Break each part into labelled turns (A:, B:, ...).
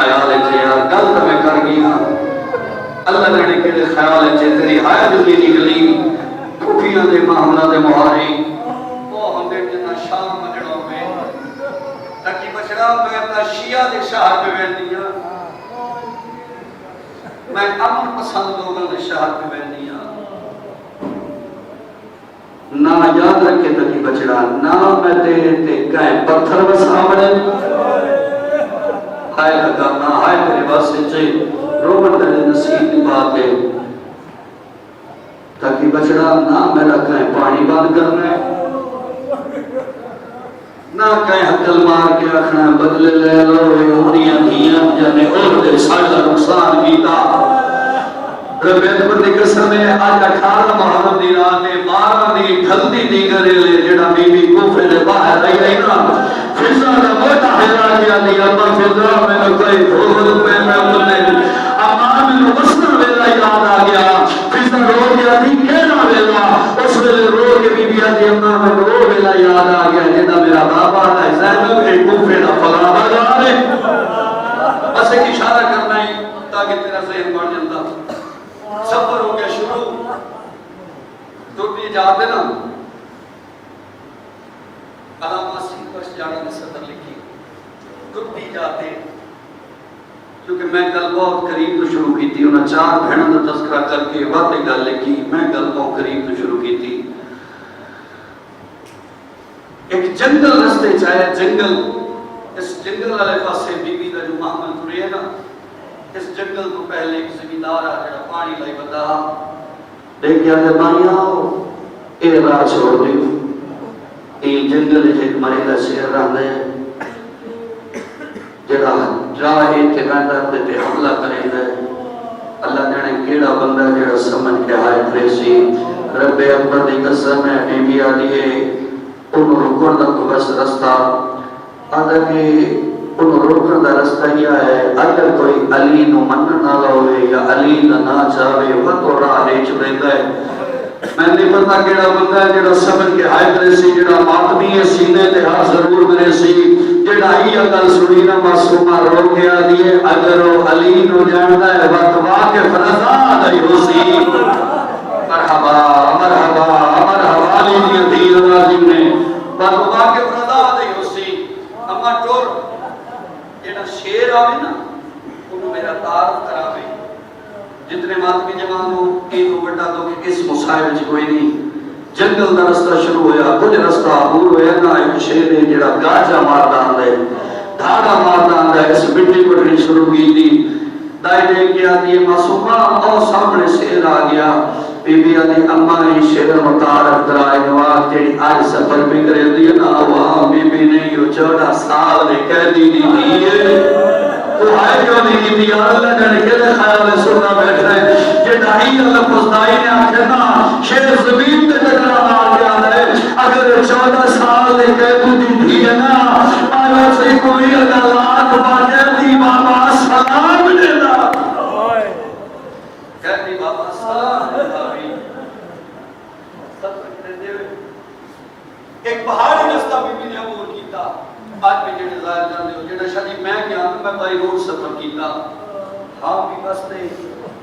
A: خیال ہے یار گل تو میں کر گیا اللہ نے کہڑے خیال ہے تیری ہائے دلی نکلی کھوٹیاں دے معاملہ دے مہاری وہ ہمیں جنا شام مجڑوں میں تاکہ بچڑا میں اپنا شیعہ دے شہر پہ بیٹھ دیا میں امن پسند لوگوں دے شہر پہ بیٹھ دیا نہ یاد رکھے تاکہ بچڑا نہ میں تے کہیں پتھر بس آمڑے ہائے لگانا ہائے تیرے واسطے چاہیے رومن تیرے نصیب کی بات ہے تاکہ بچڑا نہ میرا کہیں پانی بند کرنا ہے نہ کہیں حقل مار کے رکھنا ہے بدلے لے لو انہیاں دھیاں جانے اور دے ساڑھا نقصان کیتا رب اکبر دی قسم ہے آج 18 محرم دی رات ہے 12 دی ڈھلدی دی گرے لے جڑا بی بی کوفے دے باہر رہی رہی نا فضا دا موٹا حضا کیا دی اما فضا میں نے کوئی دھول پہ میں بولنے اما میں نے وسن ویلا یاد آ گیا فضا رو گیا دی کہنا ویلا اس ویلے رو کے بی بی آدھی اما میں رو ویلا یاد آ گیا جدا میرا بابا ہے زینب ایک کوفے دا فلاں بازار ہے بس ایک اشارہ کرنا ہے تاکہ تیرا ذہن بڑھ جاتا سفر ہو گیا شروع ٹوٹی جاتے نا علامہ سیپرس جانا نے صدر لکھی ٹوٹی جاتے کیونکہ میں گل بہت قریب تو شروع کی تھی انہیں 4 بہنوں کا تذکرہ کر کے وقت گل لکھی میں گل بہت قریب تو شروع کی تھی ایک جنگل رستے چاہے جنگل اس جنگل والے پاسے بی بی کا جو محمد ترے ہے نا اس جنگل کو پہلے ایک زمیندار آ جڑا پانی لائی بتا دیکھ کے آتے مائیاں ہو اے راہ چھوڑ دیو اے جنگل ایک مریدہ شہر رہا ہے جڑا راہ تے بیندا تے حملہ کریں دے اللہ نے کیڑا بندہ جڑا سمجھ کے آئے پریسی رب اکبر دی قسم ہے بی بی آدھی ہے ان رکن دا کو بس رستہ آدھا کہ ان روکن دا رستہ ہی ہے اگر کوئی علی نو منن نہ لوے یا علی نہ چاہے وہ تو راہ لے چلے گئے میں نہیں پتا کیڑا بندہ ہے جڑا سمجھ کے ہائے کرے سی جڑا ماتمی ہے سینے تے ہاتھ ضرور کرے سی جڑا ہی اگل سنی نہ معصومہ رو کے آدھی اگر وہ علی نو جاندا ہے وقت کے فرزاد ہی ہو سی مرحبا مرحبا مرحبا علی دی دیر نازم نے وقت کے فرزاد ہی ہو سی اما ٹور جیڑا شیر آوے نا انہوں میرا تعارف کراوے جتنے ماتمی جوان ہو ایک بڑا تو کہ اس مسائل جی کوئی نہیں جنگل دا رستہ شروع ہویا کچھ رستہ عبور ہویا نا ایک شیر ہے جیڑا گاجا ماردان دے دھاڑا ماردان دے اس مٹی پڑھنی شروع کی تھی دائی دے کیا دیئے معصومہ اور سامنے شیر آ گیا بی بی آدھی اممہ ہی شیر متعارف کرائے نواز تیری آج سفر بھی کرے دیئے نا وہاں بی بی نہیں ہو 14 سال نے کہہ دی دیئے تو آئے کیوں نہیں دی اللہ جانے کہتے خیال ہے سننا بیٹھ رہے کہ دائی اللہ پسدائی نے آکھے نا شیر زمین تے ٹکرا مار کے آ رہے اگر 14 سال نے کہہ دی دیئے نا آیا سے کوئی اگر لاکھ باجے دی بابا سلام دینا کہتی بابا سلام دینا ایک پہاڑی رستہ بھی بھی نے عبور کیتا آج بھی جڑے ظاہر جاندے ہو جڑا شادی میں گیا میں بائی روڈ سفر کیتا ہاں بھی بس نہیں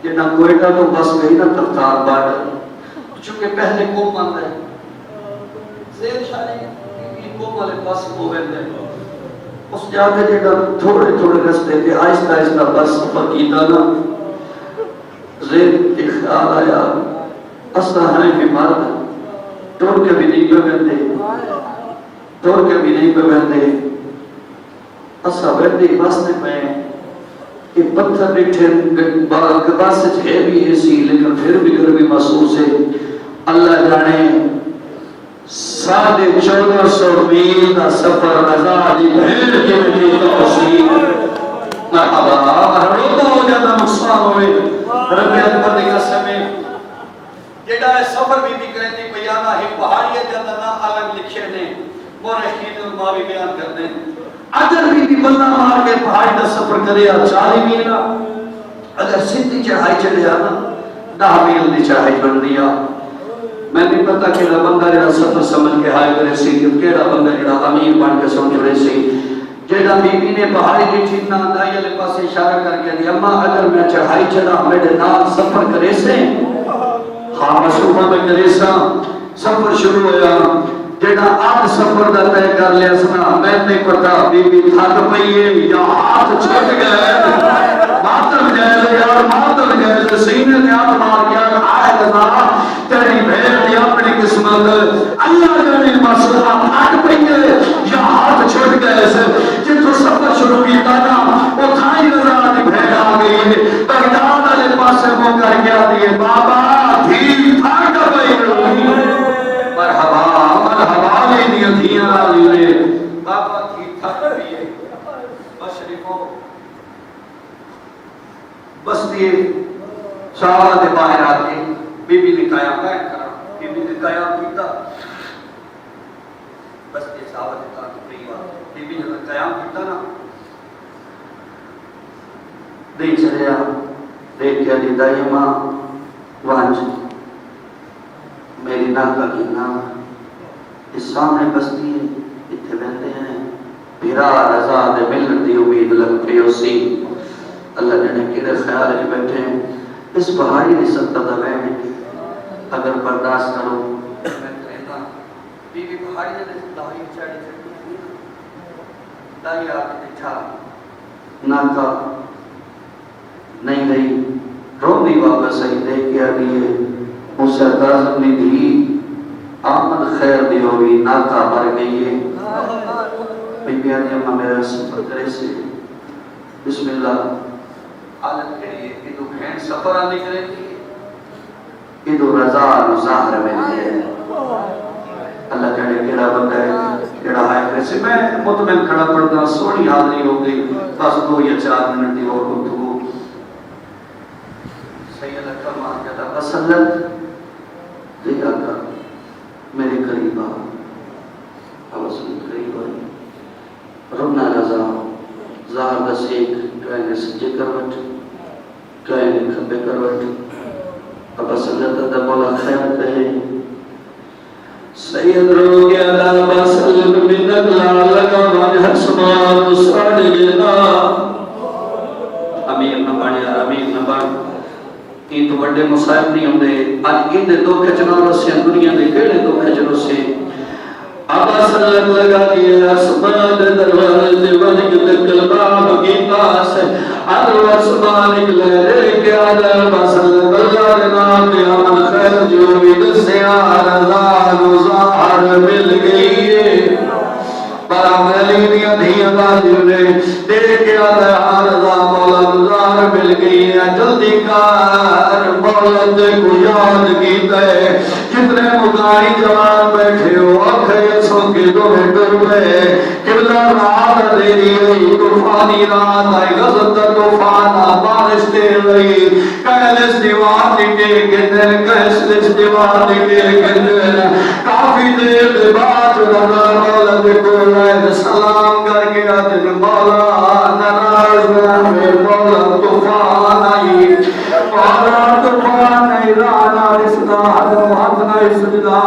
A: جڑا کوئٹہ تو بس گئی نا تفتار بارڈر چونکہ پہلے قوم آتا ہے زیر شادی قوم والے پاس کو ویندے اس جاتے جڑا تھوڑے تھوڑے رستے پہ آہستہ آہستہ بس سفر کیتا نا زیر ایک خیال آیا اصلا ہمیں بھی مرد توڑ کے بھی نہیں پہ توڑ کے بھی نہیں پہ اصلا بیٹھے باستے میں کہ پتھر بیٹھے باس ہے بھی ایسی لیکن پھر بھی گرمی محسوس ہے اللہ جانے 1450 میل کا سفر آزادی بھیڑ کے مجھے توسیع مرحبا روتا ہو جاتا نقصان ہوئے رب اکبر دی قسم ہے جیڑا ہے سفر بھی کریں دی بیانہ ہے پہاڑیت جاتا نا عالم لکھے نے مورخین الماوی بیان کر دیں اگر بھی بندہ مار کے پہاڑی دا سفر کرے 40 میل اگر سیدھی چڑھائی چڑھے نا 10 میل دی چڑھائی بن دیا میں نہیں پتا کیڑا بندہ جڑا سفر سمجھ کے ہائے کرے سی کیڑا بندہ جڑا امیر بن کے سمجھ رہے سی جیڑا بی بی نے پہاڑی کی چیزنا دائی علیہ پاس اشارہ کر کے دی اما اگر میں چڑھائی چڑھا میرے نال سفر کرے سے ہاں مصروفہ میں کرے سا سفر شروع ہویا جیڑا آج سفر دا طے کر لیا سنا میں نہیں پتا بی بی تھک پئیے یا ہاتھ چھٹ گئے ماتم جائے یار ماتم جائے سینے نے ہاتھ مار گیا آئے رضا تیری بھیڑ دی اپنی قسمت اللہ جانے مسئلہ تھک پئیے یا ہاتھ چھٹ گئے سے جتو سفر شروع کیتا نا وہ تھائی رضا دی بھیڑ آ گئی ہے بغداد والے پاسے وہ کر گیا دیے بابا دھی تھک پئی مرحبا مرحبا لے دیا دھیاں آلیے بابا تھی تھک پیئے بشریفوں بس دیئے صحابہ دے باہر آتے بی بی نے قیام کرا بی بی نے قیام کیتا بس دیئے صحابہ دے قیام بی بی نے قیام کیتا نا دے چلیا دیکھ کیا دی دائی ماں وانچ میری ناکہ کی نام اس سامنے بستی ہے اتھے بہتے ہیں پیرا رضا دے ملت دی امید لگ پیوسی اللہ نے کیڑے خیال ہے بیٹھے ہیں اس پہاڑی نے سکتا دا بہنے کی اگر برداشت کرو میں کہتا بی بی پہاڑی نے دائی چاڑی چڑی دائی آکے دیکھا ناکہ نہیں رہی رو بھی واپس آئی دیکھ کے آگئی اسے انداز اپنی دی آمد خیر دی ہوئی ناکہ مر گئی ہے بی بی آدھی اممہ میرا سفر کرے سے بسم اللہ حالت کریے ادو بھین سفر آنے کرے گی ادو رضا مظاہر میں دے اللہ جانے کیڑا بندہ ہے کیڑا آئے کرے سے میں مطمئن کھڑا پڑتا سوڑی حاضری ہو گئی بس 2 یا 4 منٹ دی اور گفتگو سید اکرم آجاتا بسلت دیکھا کر میرے قریب اب اصلی قریب آئی ربنا رضا ظاہر دسیک ٹوائنے سجے کروٹ ٹوائنے کھبے کروٹ اب اصلیت دا مولا خیر کہے سید رو گیا دا بسلت من اگلا لگا وان حسمان ساڑ گیا امیر نبانی امیر نبانی یہ تو بڑے مصائب نہیں ہوں دے آج ان دے 2 کھجنوں سے دنیا دے کیڑے 2 کھجنوں سے آبا سلک لگا دیا اسمان دروازے دے ونگ تکل باب کی پاس ادھر اسمان ایک لہرے کے آدھر آبا سلک اللہ رنام دے امن خیر جو بھی دسے آرزان ظاہر مل گئی ہے برا ملی دیا دھیاں باجیوں نے دیکھ کے آدھر آرزان مولا ظاہر مل گئی ہے جلدی کار مولد کو یاد کیتا ہے کتنے مقاری جوان بیٹھے ہو آنکھیں سو کے 2 ڈر میں قبلہ رات دے رہی طوفانی رات آئی غزت طوفان بارش دے رہی کہلس دیوار نکے گندر کہلس دیوار نکے گندر کافی دیر دے بعد رضا مولد کو رائد سلام کر کے آدھے مولا نراز میں مولا طوفان آئی مولا طوفان آئی رانا رسدہ حدنا سجدہ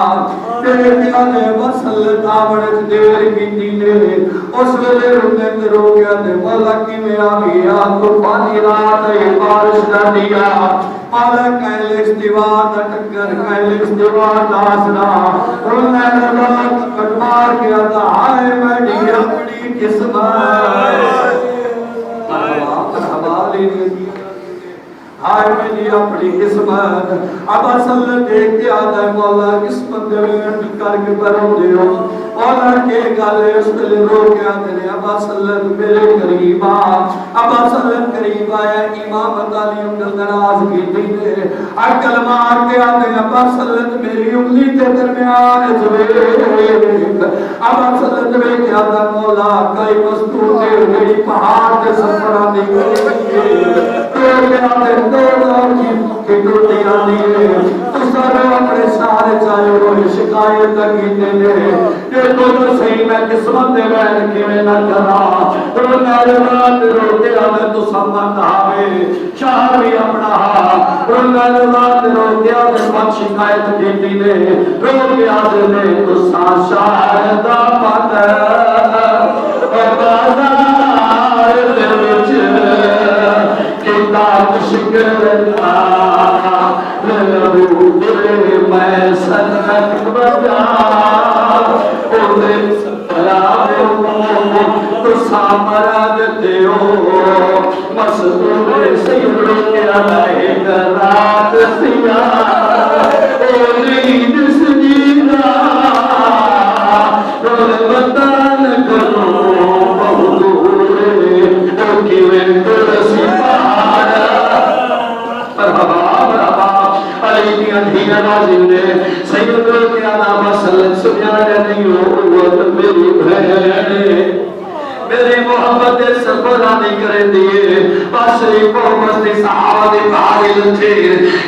A: تیرے پیانے مسلط آمنت دیر کی دینے اس ویلے رنگت رو گیا دے مولا کی میں آگیا طوفانی رات آئی بارش نہ دیا مولا کہلے استیوار دا ٹکر کہلے استیوار دا آسنا رنگے رضا کٹمار گیا دا آئے میڈی اپنی قسمت مرحبا لینے دی آئے میری اپنی قسمت اب اصل دیکھ کے آدھا ہے مولا قسمت دے میں کر کے بروں دے ہو مولا کے گالے اس دل رو کے آدھے نے اب اصل میرے قریب اب اصل قریب آیا امام تعلیم دل دراز کی دینے اکل مار کے آدھے اب اصل میری انگلی کے درمیان جوے اب اصل میں کے آدھا مولا کئی مستور دے میری پہاڑ کے سفر آنے کے ٹوٹی آنی ہے تو سارے اپنے سارے چاہے وہ شکایت کیتے نے کہ تو صحیح میں قسمت دے بیٹھ کے میں نہ کرا تو میرے رات روتے آنے تو سمت آوے شاہ بھی اپنا تو میرے رات روتے آنے بہت شکایت کیتی نے روتے آنے تو سا شاہدہ پتہ اور بازا میں سنت بجا تو سامرا دیتے ہو مسئول سیڑ کے علیہ رات سیاہ اولی جس جینا رول وطن کرو بہدورے اوکی وینڈر سپارا مرحبا علی کی اندھینا نازم نے سید کے علامہ صلی سبحانہ نہیں ہو میری بہن میری محبت سربرانی کرے دیئے باشری محمد دی صحابہ دی بھائی لتھے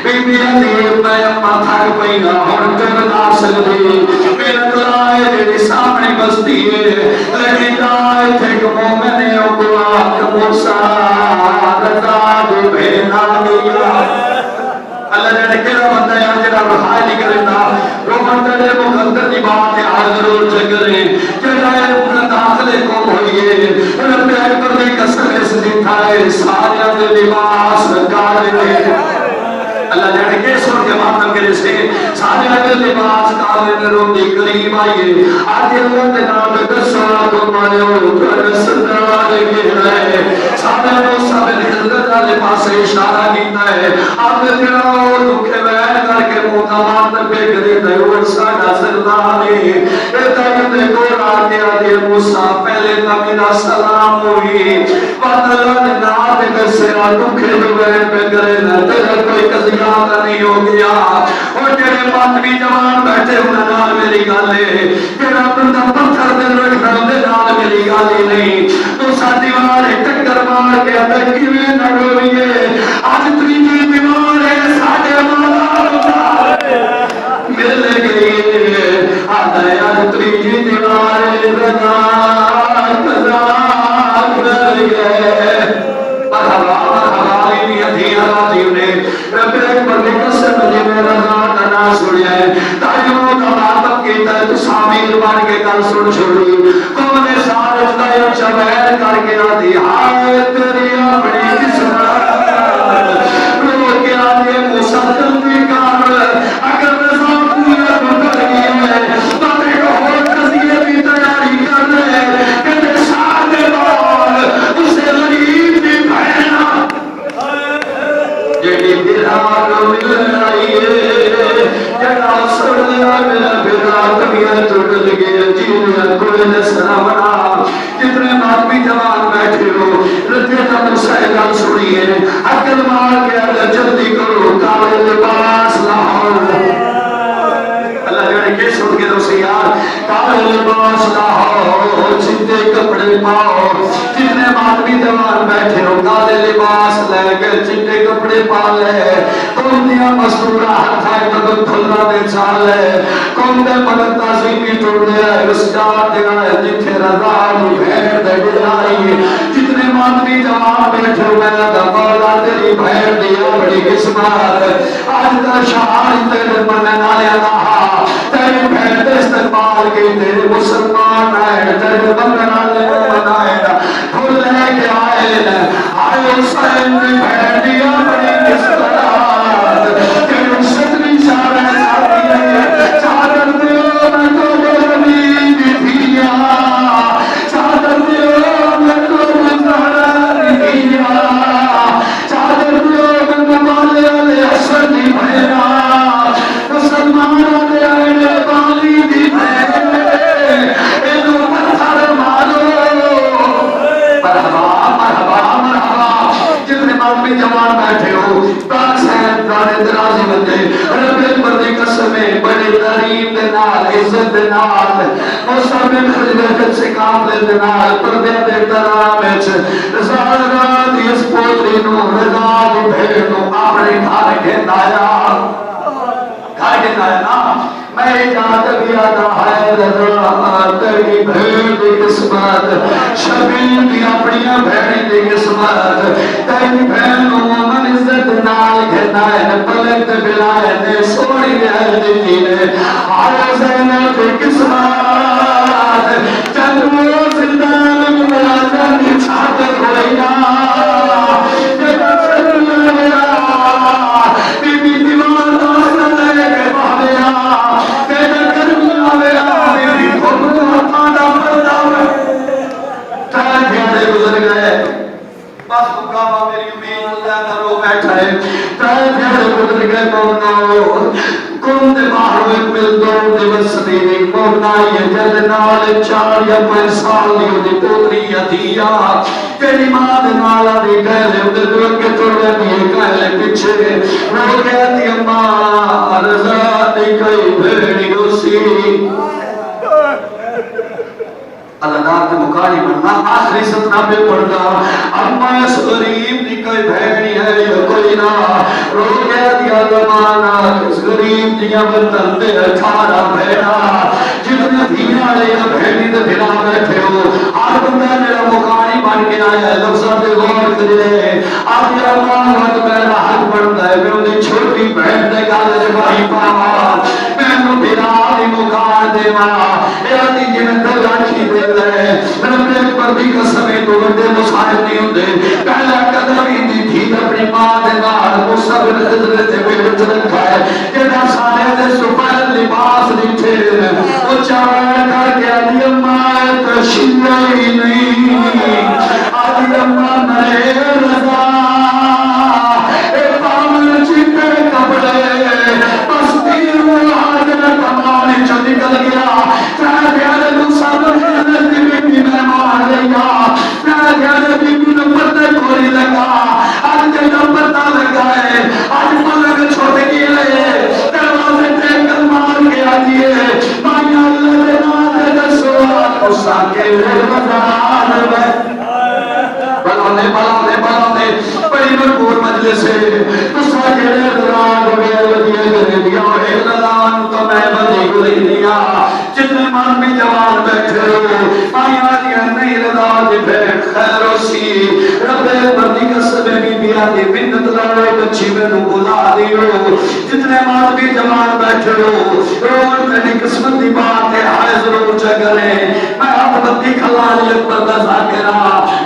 A: بی بی علی میں اپنا تھاک پہینا ہون کر ناسل دی میرا کلائے جیڑی سامنے بستی ہے لیکن آئے تھے کہ مومن اقلاق موسیٰ رضا دی بھینا دیا اللہ جانے کہنا بندہ ہے جڑا رہائی نہیں کرتا رومن تڑے مقدر دی بات ہے آج ضرور چکرے جڑا ہے اپنا داخلے کو ہوئیے رب اکبر دی قسم اس دن تھائے سارے دے لباس کالے اللہ جانے کہ سن کے ماتم کے سے سارے دے لباس کالے میں رو دی قریب آئیے آج اللہ دے نام دسوا کو مانے ہو تو سندرہ کے رہے سارے دو سب حضرت علی پاس اشارہ کیتا ہے آپ نے تیرا دکھے وین کر کے موتامان تک بے گری دیور ساڑا سردانی اے تاکتے کو راتے آدھے موسیٰ پہلے تا میرا سلام ہوئی بات اللہ نے ناد میں سیرا دکھے وین پہ کرے نہ تیرا کوئی قضیات نہیں ہو گیا اور جنہیں ماتمی جوان بیٹھے ہونا نال میری گالے تیرا بندہ پتھر دل رکھنا دے نال میری گالی نہیں تو ساتھی والے ٹکر مار کے اندر کیویں نہ روئیے آج تریجی بیمار ہے ساڑھے مالا بتا مل گئی آدھا آج تریجی بیمار ہے رضا قضا کر گئے مرحبا مرحبا لیمی ادھیا راجیو نے رب اکبر نے قسم جی میں رضا نہ سڑیا ہے تائیوں کا ماتم کیتا ہے تو سامیر بان کے کل سڑ چھوڑی کون سارج دائیوں شبیر کر کے آدھی ہائے تیری اپنی قسمت رو کے آدھے موسیٰ جلدی کار اگر رضا پورا بکر گئی ہے باتیں کو ہو قضیے بھی تیاری کر رہے کہ ساتھ بال اسے غریب بھی بہنا جیڑی برار مل رہی ہے جڑا سڑ لیا میرا برار طبیعت ٹوٹ گئے جینے کوئی نسرہ بنا جتنے ماتمی جوان بیٹھے ہو رجے تا مسائلہ سنیے عقل مار کے اگر جلدی کرو کالے لباس لاہور اللہ جانے کے سن کے دو سے یار کالے لباس لاہور چندے کپڑے پاؤ جتنے ماتمی جوان بیٹھے ہو کالے لباس لے کے چندے کپڑے پا لے کون دیا مستورہ ہتھائی تک کھلنا دے چالے کون دے مدد تعظیمی توڑ دے آئے اس جار دے آئے جتنے رضا دی بھیر دے دے آئیے جتنے ماتمی جوان بیٹھے ہوئے دا مولا تیری بھیر دیا بڑی قسمت آج دا شہاری تیرے مننے نالے اللہ تیری بھیر دے استقبال کی تیرے مسلمان آئے تیرے مننے نالے منائے بھول لے کے آئے آئے حسین دی بھیر دیا بڑی قسمت تیرے ستری شارع ساتھی ہے چادر دیو میں تو بڑی دیا چادر دیو میں تو بڑی دیا چادر دیو میں نمالے علی حسن دی بھینا مسلمان دے آئے بالی دی بھینا اینو پتھر مارو مرحبا مرحبا مرحبا جتنے ماتمی جوان بیٹھے ہو باس ہے دارے درازی بندے رب اکبر دی قسمیں بڑے ترین دے نال عزت دے نال مصابن خجبت سے کاملے دے نال پردے دے ترامچ رضا دی اس پوتری نو رضا دی بھیڑ نو اپنے گھر کے دایا نا میں اجازت بھی آتا ہے رضا تیری بھیڑ دی قسمت شبیل بھی اپنی بھیڑی دی قسمت تیری بھیڑ نو من عزت نال گھنا ہے پلک بلائے نے سوڑی رہ دیتی نے آئے زینب دی قسمت جنگو زندان ملازم چھاتے کوئی نا جنگو زندان بس مقامہ میری امید اللہ کرو بیٹھا ہے تائے پھر گزر گئے مومنو کون دے باہر ایک مل دو دیوس دینے مومنا یہ جل نال 4 یا 5 سال دیو دی پوتری ادھیا تیری ماں دے نالا دی گئلے ادھر دور کے توڑے دیئے گئلے پیچھے وہ کہتی اماں رضا دی کئی بھیڑی روسی اللہ دار کے مقالی بننا آخری ستنا پہ پڑھنا اما اس غریب دی کوئی بھینی ہے یا کوئی نہ رو گیا دیا زمانہ اس غریب دیا بندن دے 18 بھینا جتنے دھینا لے یا بھینی دے بھینا بیٹھے ہو ہر بندہ میرا مقالی بن کے آیا ہے لفظہ دے غور کرے آپ یا اللہ وقت میرا حق بڑھتا ہے میں انہیں چھوٹی بہن دے گالے جبائی پاوا میں انہوں بھینا دی مقال دے ماں یا دی جنہیں دل آنکھی دے رب اکبر دی قسمیں تو بڑے مصائب نہیں ہوندے پہلا قدم ہی دی تھی اپنی ماں دے نال موسیٰ بن خضر تے بیٹھ رکھا ہے جنہاں سالے دے سپر لباس دیٹھے وہ چاہے کر کے آدھی اماں تشیعی نہیں آدھی اماں نئے رضا اے پامن چکے کپڑے بس تیروں آدھر کمانے چو نکل گیا چاہے پیارے موسیٰ بن مہمان لیا میں گھر بھی پتہ کوئی لگا آج جب پتہ لگا ہے آج ملک چھوڑ کے لئے دروازے تے کلمار کے آدھیے مائیاں اللہ دے نال دسوا اسا کے رمضان میں بلانے بڑی مرکور مجلس ہے اسا کے رمضان میں لگیا ایک لدان تو میں بندی گلی دیا جتنے من بھی جوان بیٹھے ہو مائیاں نہیں رضا دی بھیٹ خیر و سی رب بندی قسمیں بھی بیا دی منت لڑے بچی میں نو بلا دیو جتنے مات بھی جوان بیٹھے ہو روڑ تیری قسمت دی بات ہے آئے ضرور جگرے میں آپ بندی کھلانی اکبر دا ذاکرہ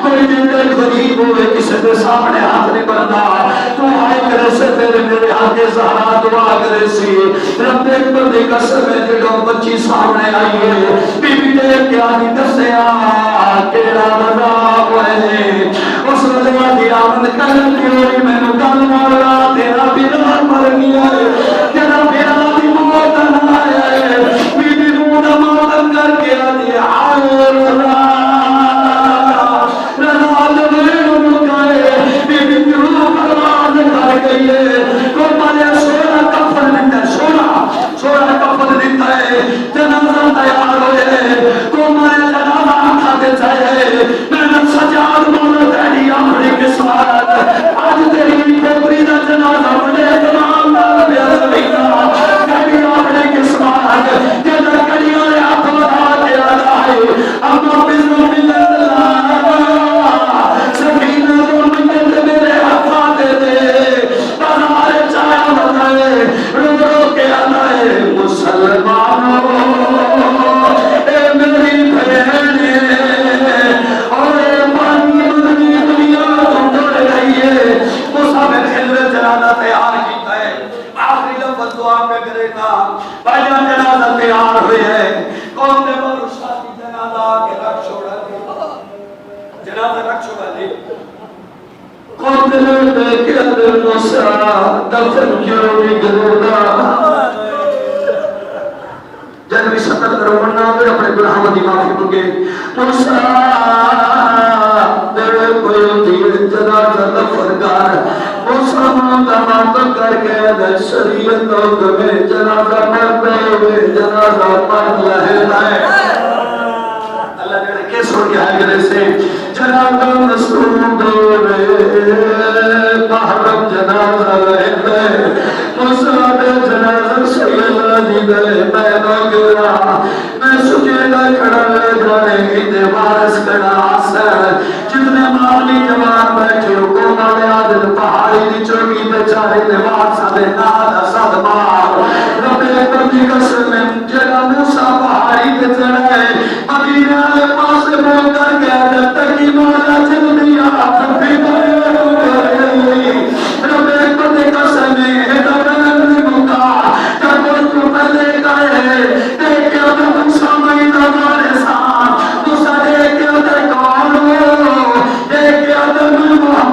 A: کوئی جندے غریب ہوئے کسی دے سامنے ہاتھ نہیں بندہ تو آئے کرے سے تیرے میرے آگے زہرا دعا کرے سی رب اکبر دی قسمیں جڑوں بچی سامنے آئیے بی بی دے کیا دی دسے تیرا رضا ہوئے اس رضا دی آمد کرن دیوری میں نو گل مارا تیرا بیرا مر گیا تیرا بیرا دی موت آئے بی بی نو دماغ کر کے آدھی آئے رضا رضا دبیر مکائے بی بی نو برواز کر گئیے کو مالے سونا کفن دیتا ہے سونا کفن دیتا ہے جنازہ تیار ہوئے کو مالے چاہے میں سجاد مولا تیری آمری کے ساتھ آج تیری پوتری دا جنازہ بڑے تمام بیا زمینہ تیری آمری کے ساتھ جدر کریوں نے آپ بتا دیا جائے اما بزنو ملت اللہ سکینہ دو ملت میرے حقاتے دے بازار چاہا بتائے رو رو کے آنائے مسلمانوں اے میری بہنے تیار کیتا ہے آخری لفظ دعا پہ کرے گا بھائی جان جنازہ تیار ہوئے ہیں کون دے بارو شادی جنازہ آکے رکھ چھوڑا دے جنازہ رکھ چھوڑا دے کون دے لے کے اندر موسیٰ دفن کیوں بھی گرودا جب بھی شکل کرو منہ پھر اپنے گناہوں دی معافی مانگے موسیٰ دے کوئی ہوتی جنازہ دفن کر مسلمان دماغ کر کے دے شریعت لوگ میں جنازہ مرتے ہوئے جنازہ پر لہنا ہے اللہ جڑے کس ہو گیا ہے گرے سے جنازہ مسلم دے محرم جنازہ لہنا ہے مسلم جنازہ سیدہ دیدے میں نگرہ میں سجیدہ کھڑا لے جانے ہندے وارس کھڑا آسر جتنے معاملی جوان بیٹھے ہو کو مالے آدھر پہاڑی دی چوکی بیچارے دیوار سادے ناد اسد مار رب اکبر دی قسم جگہ موسیٰ پہاڑی تے چڑھے مدینہ والے پاس بول کر گیا جب تک کی مولا چل دیا پھر بھی بڑے ہو گئے رب اکبر دی قسم ہدایت دی موقع جب تو پہلے گئے دیکھ کے اب موسیٰ مہینہ والے سان موسیٰ دیکھ کے اب کون ہو دیکھ کے اب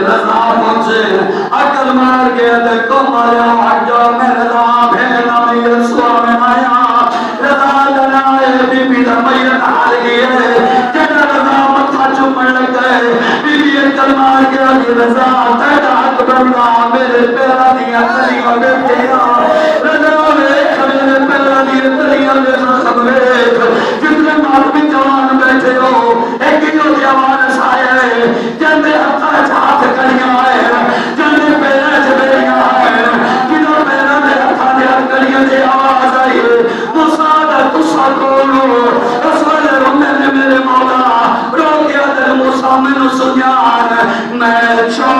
A: رضا پہنچے عقل مار گیا دیکھو مارے آجا میں رضا بھینا میں یسوع میں آیا رضا جنائے بی بی دا میت حال گئے جنہ رضا متھا چپن لگ گئے بی بی عقل مار گیا کہ رضا تیڑا حق بندہ میرے پیرا دیا تلیاں بیٹھیا رضا ویکھ میرے پیرا دیا تلیاں دے زخم ویکھ جتنے مادمی جوان بیٹھے ہو ایک ہی جوان سائے جندے ہتھا چاہت کریاں آئے جندے پیرا چبیریاں آئے جنہوں پیرا دے ہتھا دے ہتھ کریاں دے آواز آئی موسیٰ تسا کولو رسول رمے نے میرے مولا رو گیا دل موسیٰ میں نو سنیان میں چھوڑ